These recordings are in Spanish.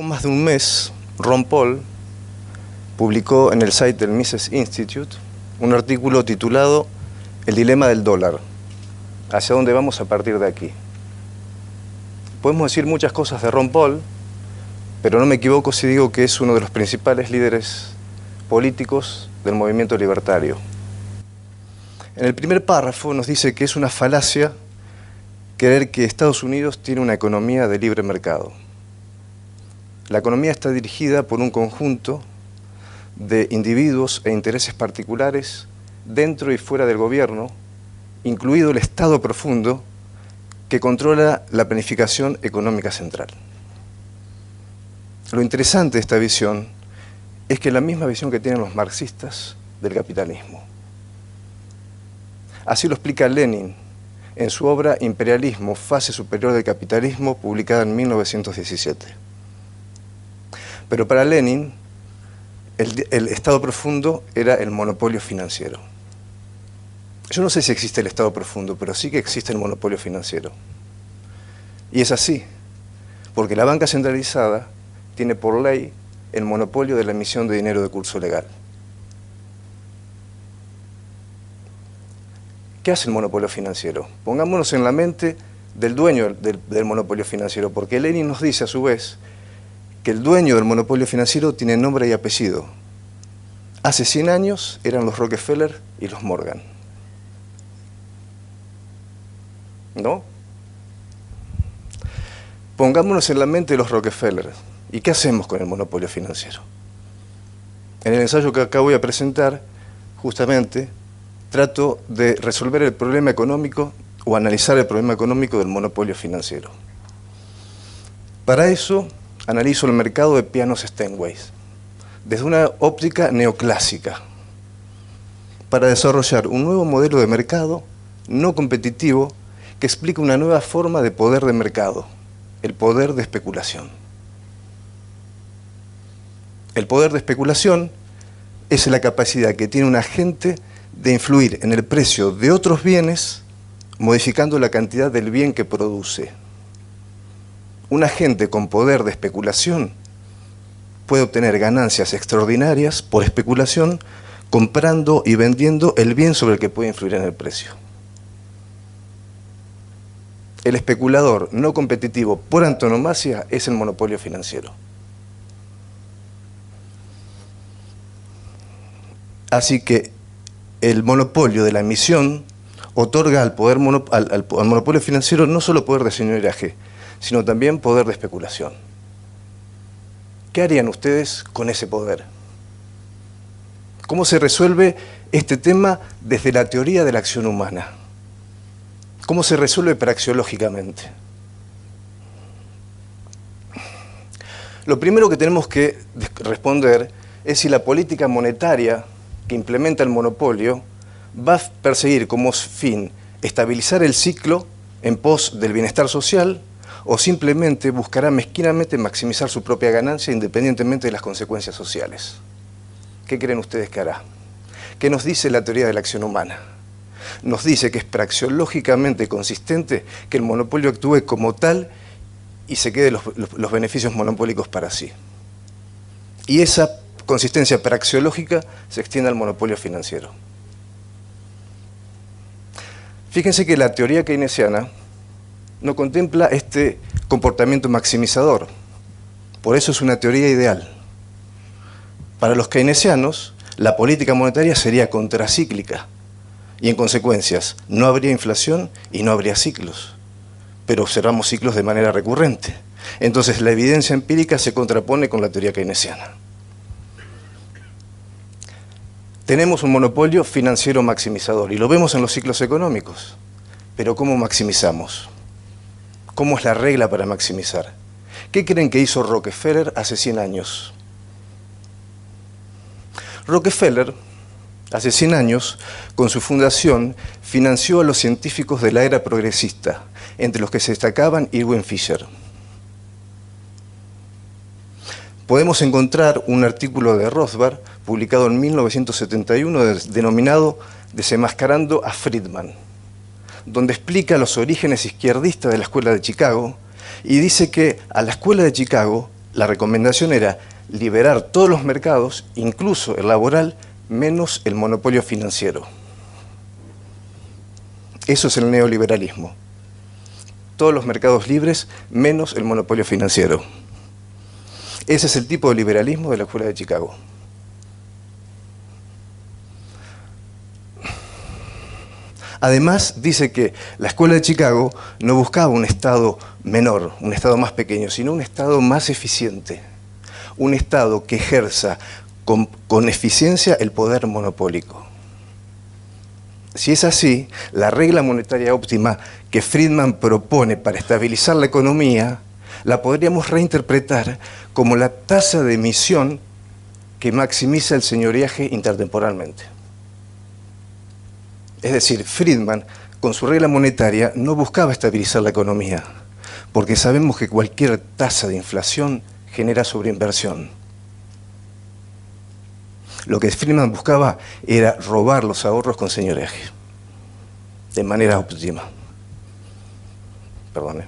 poco más de un mes, Ron Paul publicó en el site del Mises Institute un artículo titulado El dilema del dólar, hacia dónde vamos a partir de aquí. Podemos decir muchas cosas de Ron Paul, pero no me equivoco si digo que es uno de los principales líderes políticos del movimiento libertario. En el primer párrafo nos dice que es una falacia creer que Estados Unidos tiene una economía de libre mercado. La economía está dirigida por un conjunto de individuos e intereses particulares dentro y fuera del gobierno, incluido el Estado profundo, que controla la planificación económica central. Lo interesante de esta visión es que es la misma visión que tienen los marxistas del capitalismo. Así lo explica Lenin en su obra Imperialismo, fase superior del capitalismo, publicada en 1917. Pero para Lenin, el Estado profundo era el monopolio financiero. Yo no sé si existe el Estado profundo, pero sí que existe el monopolio financiero. Y es así, porque la banca centralizada tiene por ley el monopolio de la emisión de dinero de curso legal. ¿Qué hace el monopolio financiero? Pongámonos en la mente del dueño del monopolio financiero, porque Lenin nos dice a su vez que el dueño del monopolio financiero tiene nombre y apellido. Hace 100 años eran los Rockefeller y los Morgan. ¿No? Pongámonos en la mente de los Rockefeller. ¿Y qué hacemos con el monopolio financiero? En el ensayo que acá voy a presentar, justamente, trato de resolver el problema económico o analizar el problema económico del monopolio financiero. Para eso, analizo el mercado de pianos Steinway, desde una óptica neoclásica, para desarrollar un nuevo modelo de mercado no competitivo que explica una nueva forma de poder de mercado, el poder de especulación. El poder de especulación es la capacidad que tiene un agente de influir en el precio de otros bienes, modificando la cantidad del bien que produce. Un agente con poder de especulación puede obtener ganancias extraordinarias por especulación, comprando y vendiendo el bien sobre el que puede influir en el precio. El especulador no competitivo por antonomasia es el monopolio financiero. Así que el monopolio de la emisión otorga al monopolio financiero no solo poder de señoreaje, sino también poder de especulación. ¿Qué harían ustedes con ese poder? ¿Cómo se resuelve este tema desde la teoría de la acción humana? ¿Cómo se resuelve praxeológicamente? Lo primero que tenemos que responder es si la política monetaria que implementa el monopolio va a perseguir como fin estabilizar el ciclo en pos del bienestar social o simplemente buscará mezquinamente maximizar su propia ganancia independientemente de las consecuencias sociales. ¿Qué creen ustedes que hará? ¿Qué nos dice la teoría de la acción humana? Nos dice que es praxeológicamente consistente que el monopolio actúe como tal y se quede los beneficios monopólicos para sí. Y esa consistencia praxeológica se extiende al monopolio financiero. Fíjense que la teoría keynesiana no contempla este comportamiento maximizador. Por eso es una teoría ideal. Para los keynesianos, la política monetaria sería contracíclica y en consecuencias no habría inflación y no habría ciclos. Pero observamos ciclos de manera recurrente. Entonces la evidencia empírica se contrapone con la teoría keynesiana. Tenemos un monopolio financiero maximizador y lo vemos en los ciclos económicos. Pero ¿cómo maximizamos? ¿Cómo es la regla para maximizar? ¿Qué creen que hizo Rockefeller hace 100 años? Rockefeller, hace 100 años, con su fundación, financió a los científicos de la era progresista, entre los que se destacaban Irving Fisher. Podemos encontrar un artículo de Rothbard, publicado en 1971, denominado Desenmascarando a Friedman, donde explica los orígenes izquierdistas de la Escuela de Chicago y dice que a la Escuela de Chicago la recomendación era liberar todos los mercados, incluso el laboral, menos el monopolio financiero. Eso es el neoliberalismo. Todos los mercados libres, menos el monopolio financiero. Ese es el tipo de liberalismo de la Escuela de Chicago. Además, dice que la Escuela de Chicago no buscaba un Estado menor, un Estado más pequeño, sino un Estado más eficiente. Un Estado que ejerza con eficiencia el poder monopólico. Si es así, la regla monetaria óptima que Friedman propone para estabilizar la economía, la podríamos reinterpretar como la tasa de emisión que maximiza el señoreaje intertemporalmente. Es decir, Friedman, con su regla monetaria, no buscaba estabilizar la economía, porque sabemos que cualquier tasa de inflación genera sobreinversión. Lo que Friedman buscaba era robar los ahorros con señoreaje, de manera óptima. Perdone.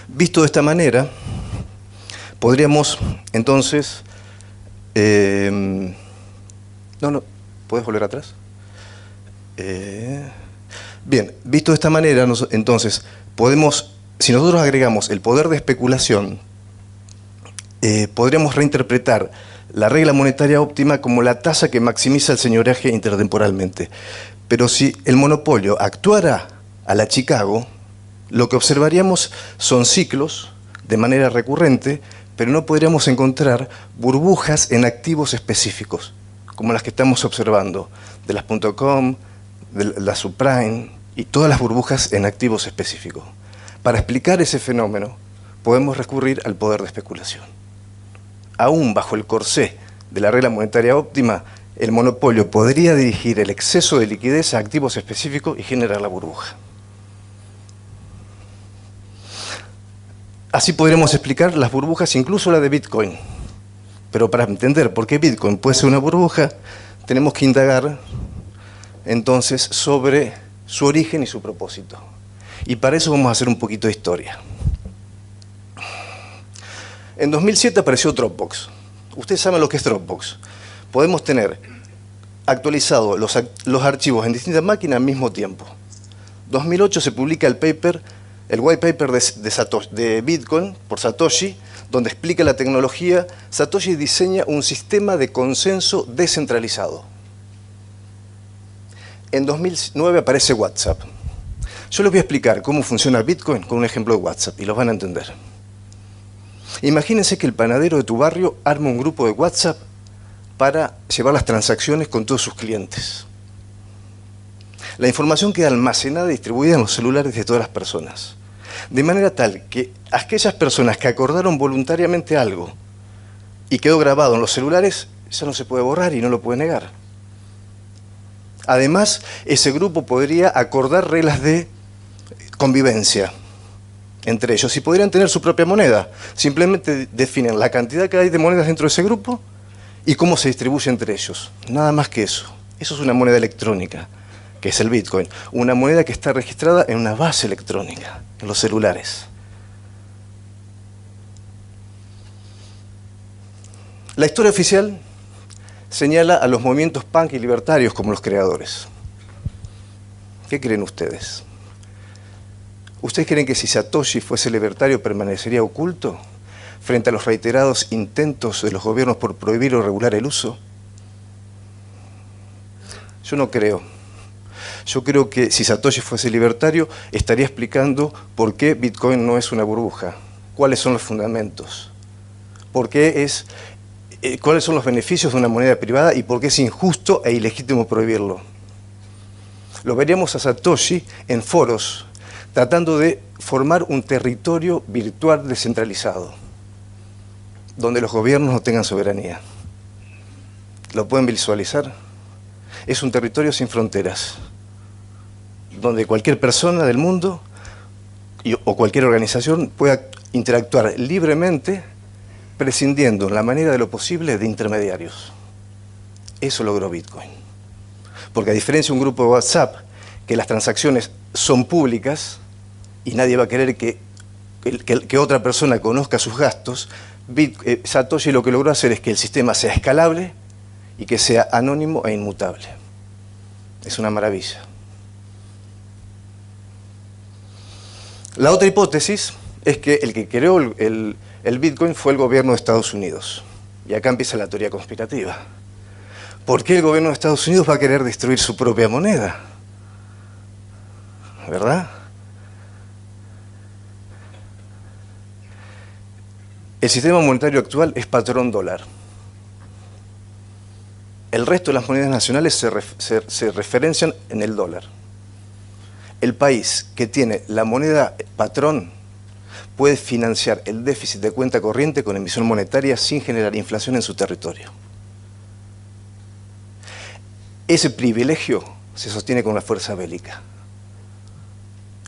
Visto de esta manera, podríamos entonces... ¿puedes volver atrás? Bien, visto de esta manera, entonces, podemos, si nosotros agregamos el poder de especulación, podríamos reinterpretar la regla monetaria óptima como la tasa que maximiza el señoreaje intertemporalmente. Pero si el monopolio actuara a la Chicago, lo que observaríamos son ciclos de manera recurrente, pero no podríamos encontrar burbujas en activos específicos, como las que estamos observando, de las .com, de la subprime y todas las burbujas en activos específicos. Para explicar ese fenómeno, podemos recurrir al poder de especulación. Aún bajo el corsé de la regla monetaria óptima, el monopolio podría dirigir el exceso de liquidez a activos específicos y generar la burbuja. Así podremos explicar las burbujas, incluso la de Bitcoin. Pero para entender por qué Bitcoin puede ser una burbuja, tenemos que indagar entonces sobre su origen y su propósito. Y para eso vamos a hacer un poquito de historia. En 2007 apareció Dropbox. Ustedes saben lo que es Dropbox. Podemos tener actualizados los archivos en distintas máquinas al mismo tiempo. En 2008 se publica el white paper de Bitcoin por Satoshi, donde explica la tecnología. Satoshi diseña un sistema de consenso descentralizado. En 2009 aparece WhatsApp. Yo les voy a explicar cómo funciona Bitcoin con un ejemplo de WhatsApp y los van a entender. Imagínense que el panadero de tu barrio arma un grupo de WhatsApp para llevar las transacciones con todos sus clientes. La información queda almacenada y distribuida en los celulares de todas las personas. De manera tal que aquellas personas que acordaron voluntariamente algo y quedó grabado en los celulares, ya no se puede borrar y no lo puede negar. Además, ese grupo podría acordar reglas de convivencia entre ellos y podrían tener su propia moneda. Simplemente definen la cantidad que hay de monedas dentro de ese grupo y cómo se distribuye entre ellos. Nada más que eso. Eso es una moneda electrónica, que es el Bitcoin. Una moneda que está registrada en una base electrónica, en los celulares. La historia oficial señala a los movimientos punk y libertarios como los creadores. ¿Qué creen ustedes? ¿Ustedes creen que si Satoshi fuese libertario permanecería oculto frente a los reiterados intentos de los gobiernos por prohibir o regular el uso? Yo no creo. Yo creo que si Satoshi fuese libertario, estaría explicando por qué Bitcoin no es una burbuja, cuáles son los fundamentos, cuáles son los beneficios de una moneda privada y por qué es injusto e ilegítimo prohibirlo. Lo veríamos a Satoshi en foros, tratando de formar un territorio virtual descentralizado, donde los gobiernos no tengan soberanía. ¿Lo pueden visualizar? Es un territorio sin fronteras, donde cualquier persona del mundo o cualquier organización pueda interactuar libremente, prescindiendo en la manera de lo posible de intermediarios. Eso logró Bitcoin. Porque a diferencia de un grupo de WhatsApp, que las transacciones son públicas y nadie va a querer que otra persona conozca sus gastos, Satoshi lo que logró hacer es que el sistema sea escalable y que sea anónimo e inmutable. Es una maravilla. La otra hipótesis es que el que creó el Bitcoin fue el gobierno de Estados Unidos. Y acá empieza la teoría conspirativa. ¿Por qué el gobierno de Estados Unidos va a querer destruir su propia moneda? ¿Verdad? El sistema monetario actual es patrón dólar. El resto de las monedas nacionales se referencian en el dólar. El país que tiene la moneda patrón puede financiar el déficit de cuenta corriente con emisión monetaria sin generar inflación en su territorio. Ese privilegio se sostiene con la fuerza bélica.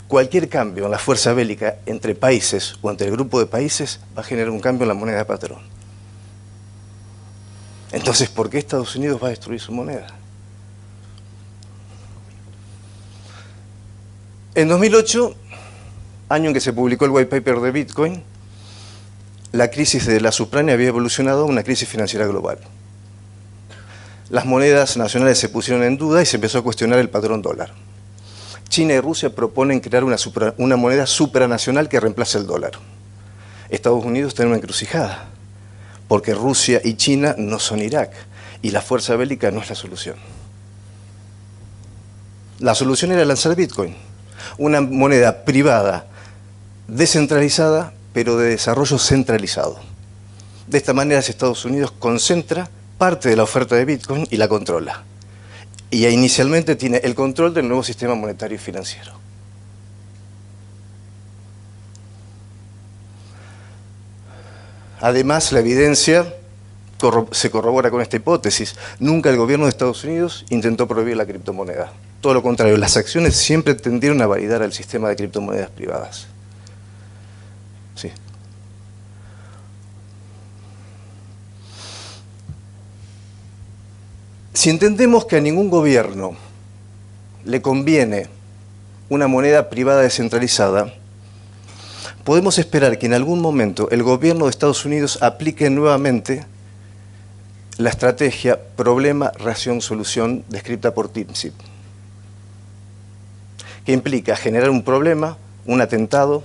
Cualquier cambio en la fuerza bélica entre países o entre el grupo de países va a generar un cambio en la moneda patrón. Entonces, ¿por qué Estados Unidos va a destruir su moneda? En 2008, año en que se publicó el white paper de Bitcoin, la crisis de la subprime había evolucionado a una crisis financiera global. Las monedas nacionales se pusieron en duda y se empezó a cuestionar el patrón dólar. China y Rusia proponen crear una moneda supranacional que reemplace el dólar. Estados Unidos está en una encrucijada, porque Rusia y China no son Irak, y la fuerza bélica no es la solución. La solución era lanzar Bitcoin, una moneda privada, descentralizada, pero de desarrollo centralizado. De esta manera, Estados Unidos concentra parte de la oferta de Bitcoin y la controla. Y inicialmente tiene el control del nuevo sistema monetario y financiero. Además, la evidencia se corrobora con esta hipótesis. Nunca el gobierno de Estados Unidos intentó prohibir la criptomoneda. Todo lo contrario, las acciones siempre tendieron a validar el sistema de criptomonedas privadas. Sí. Si entendemos que a ningún gobierno le conviene una moneda privada descentralizada, podemos esperar que en algún momento el gobierno de Estados Unidos aplique nuevamente la estrategia problema-reacción-solución descrita por Timsit, que implica generar un problema, un atentado,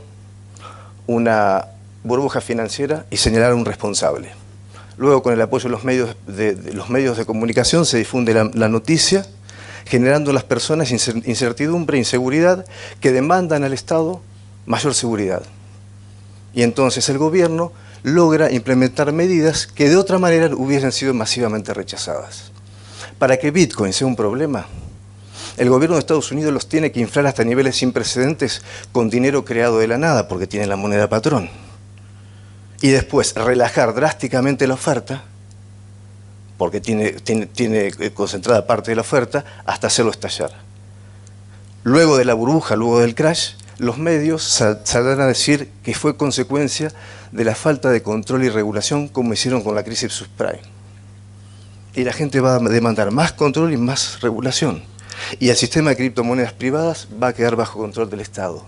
una burbuja financiera y señalar a un responsable. Luego, con el apoyo de los medios de comunicación, se difunde la noticia, generando en las personas incertidumbre e inseguridad que demandan al Estado mayor seguridad. Y entonces el gobierno logra implementar medidas que de otra manera hubiesen sido masivamente rechazadas. Para que Bitcoin sea un problema, el gobierno de Estados Unidos los tiene que inflar hasta niveles sin precedentes con dinero creado de la nada, porque tiene la moneda patrón. Y después relajar drásticamente la oferta, porque tiene concentrada parte de la oferta, hasta hacerlo estallar. Luego de la burbuja, luego del crash, los medios saldrán a decir que fue consecuencia de la falta de control y regulación, como hicieron con la crisis subprime. Y la gente va a demandar más control y más regulación. Y el sistema de criptomonedas privadas va a quedar bajo control del Estado.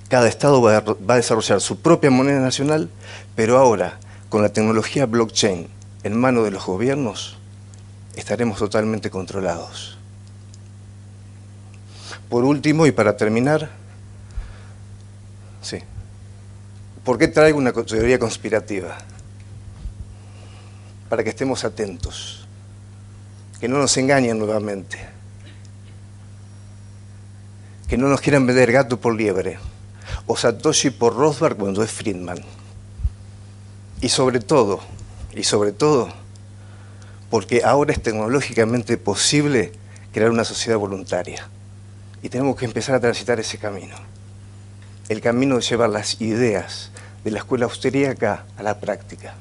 Cada Estado va a desarrollar su propia moneda nacional, pero ahora, con la tecnología blockchain en manos de los gobiernos, estaremos totalmente controlados. Por último, y para terminar, sí, ¿por qué traigo una teoría conspirativa? Para que estemos atentos, que no nos engañen nuevamente, que no nos quieran vender gato por liebre, o Satoshi por Rothbard cuando es Friedman. Y sobre todo, porque ahora es tecnológicamente posible crear una sociedad voluntaria. Y tenemos que empezar a transitar ese camino. El camino de llevar las ideas de la escuela austríaca a la práctica.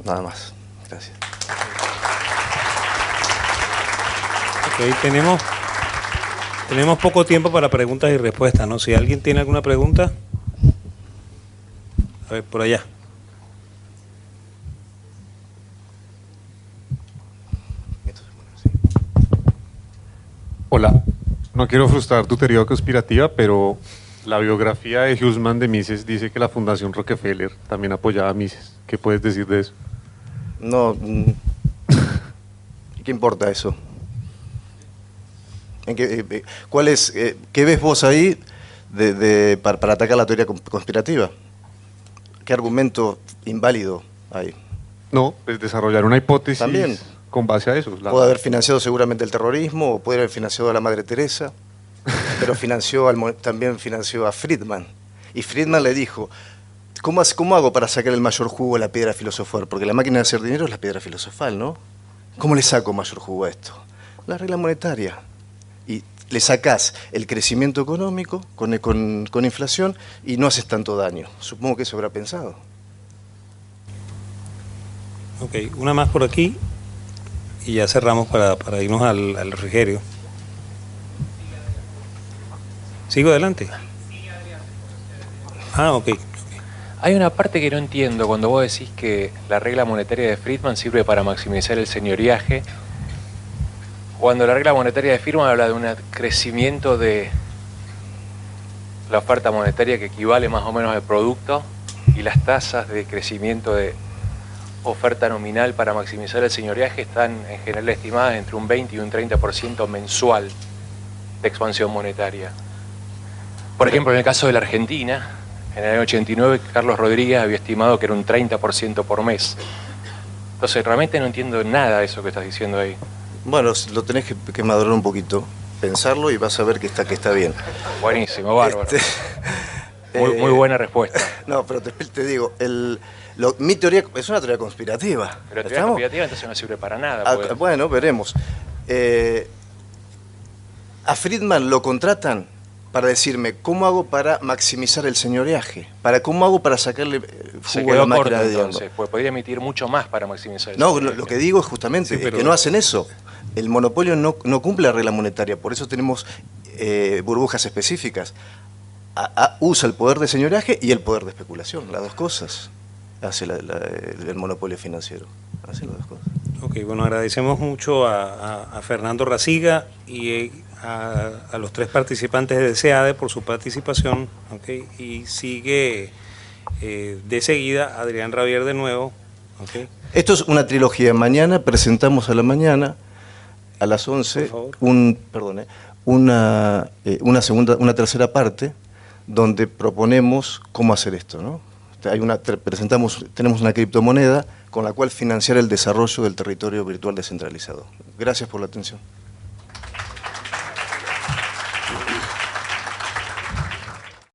Nada más. Gracias. Ok, tenemos poco tiempo para preguntas y respuestas, ¿no? Si alguien tiene alguna pregunta. A ver, por allá. Hola, no quiero frustrar tu teoría conspirativa, pero la biografía de Huseman de Mises dice que la Fundación Rockefeller también apoyaba a Mises. ¿Qué puedes decir de eso? No, ¿qué importa eso? ¿Cuál es, qué ves vos ahí para atacar la teoría conspirativa? ¿Qué argumento inválido hay? No, pues desarrollar una hipótesis También con base a eso. puede haber financiado seguramente el terrorismo, o puede haber financiado a la Madre Teresa, pero también financió a Friedman. Y Friedman le dijo, ¿cómo hago para sacar el mayor jugo a la piedra filosofal? Porque la máquina de hacer dinero es la piedra filosofal, ¿no? ¿Cómo le saco mayor jugo a esto? La regla monetaria. Y le sacás el crecimiento económico con inflación y no haces tanto daño. Supongo que eso habrá pensado. Ok, una más por aquí y ya cerramos para irnos al refrigerio. ¿Sigo adelante? Ah, ok. Hay una parte que no entiendo cuando vos decís que la regla monetaria de Friedman sirve para maximizar el señoriaje, cuando la regla monetaria de Friedman habla de un crecimiento de la oferta monetaria que equivale más o menos al producto y las tasas de crecimiento de oferta nominal para maximizar el señoriaje están en general estimadas entre un 20 y un 30% mensual de expansión monetaria. Por ejemplo, en el caso de la Argentina, en el año 89, Carlos Rodríguez había estimado que era un 30% por mes. Entonces, realmente no entiendo nada de eso que estás diciendo ahí. Bueno, lo tenés que madurar un poquito, pensarlo y vas a ver que está bien. Buenísimo, bárbaro. Muy buena respuesta. No, pero te digo, mi teoría es una teoría conspirativa. Pero teoría conspirativa entonces no sirve para nada. Bueno, veremos. A Friedman lo contratan para decirme cómo hago para maximizar el señoriaje, cómo hago para sacarle jugo a la máquina de dinero. Pues podría emitir mucho más para maximizar el señoriaje. No, lo que digo es justamente que no hacen eso. El monopolio no cumple la regla monetaria, por eso tenemos burbujas específicas. Usa el poder de señoriaje y el poder de especulación, las dos cosas hace el monopolio financiero. Hace las dos cosas. Ok, bueno, agradecemos mucho a Fernando Raziga y a los tres participantes de SEADE por su participación, okay, y sigue de seguida Adrián Rabier de nuevo. Okay. Esto es una trilogía. Mañana presentamos a la mañana, a las 11, una tercera parte donde proponemos cómo hacer esto, ¿no? Tenemos una criptomoneda con la cual financiar el desarrollo del territorio virtual descentralizado. Gracias por la atención.